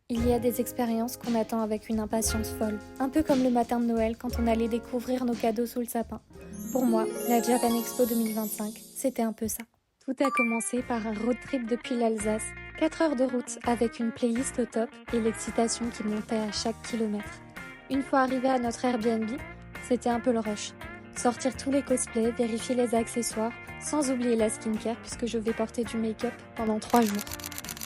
Il y a des expériences qu'on attend avec une impatience folle, un peu comme le matin de Noël quand on allait découvrir nos cadeaux sous le sapin. Pour moi, la Japan Expo 2025, c'était un peu ça. Tout a commencé par un road trip depuis l'Alsace, 4 heures de route avec une playlist au top et l'excitation qui montait à chaque kilomètre. Une fois arrivé à notre Airbnb, c'était un peu le rush. Sortir tous les cosplays, vérifier les accessoires, sans oublier la skincare puisque je vais porter du make-up pendant 3 jours.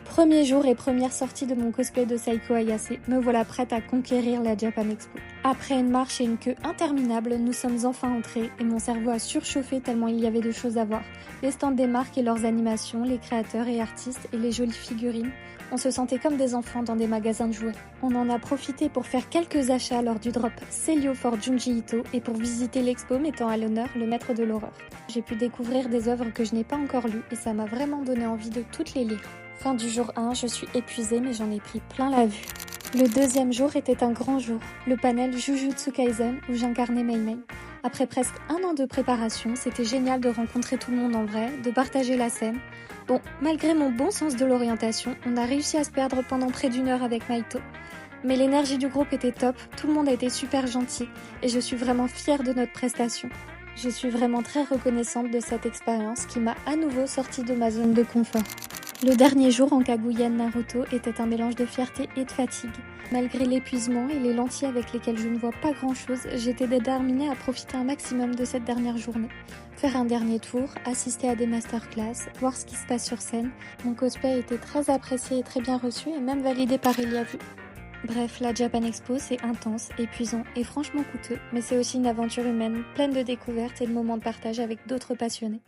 Premier jour et première sortie de mon cosplay de Saiko Ayase, me voilà prête à conquérir la Japan Expo. Après une marche et une queue interminable, nous sommes enfin entrés et mon cerveau a surchauffé tellement il y avait de choses à voir. Les stands des marques et leurs animations, les créateurs et artistes et les jolies figurines. On se sentait comme des enfants dans des magasins de jouets. On en a profité pour faire quelques achats lors du drop Celio for Junji Ito et pour visiter l'expo mettant à l'honneur le maître de l'horreur. J'ai pu découvrir des œuvres que je n'ai pas encore lues et ça m'a vraiment donné envie de toutes les lire. Fin du jour 1, je suis épuisée mais j'en ai pris plein la vue. Le deuxième jour était un grand jour, le panel Jujutsu Kaisen où j'incarnais Mei Mei. Après presque un an de préparation, c'était génial de rencontrer tout le monde en vrai, de partager la scène. Bon, malgré mon bon sens de l'orientation, on a réussi à se perdre pendant près d'une heure avec Maito. Mais l'énergie du groupe était top, tout le monde a été super gentil et je suis vraiment fière de notre prestation. Je suis vraiment très reconnaissante de cette expérience qui m'a à nouveau sortie de ma zone de confort. Le dernier jour en Kaguya Naruto était un mélange de fierté et de fatigue. Malgré l'épuisement et les lentilles avec lesquelles je ne vois pas grand chose, j'étais déterminée à profiter un maximum de cette dernière journée. Faire un dernier tour, assister à des masterclass, voir ce qui se passe sur scène. Mon cosplay a été très apprécié et très bien reçu et même validé par Elia Vu. Bref, la Japan Expo, c'est intense, épuisant et franchement coûteux, mais c'est aussi une aventure humaine, pleine de découvertes et de moments de partage avec d'autres passionnés.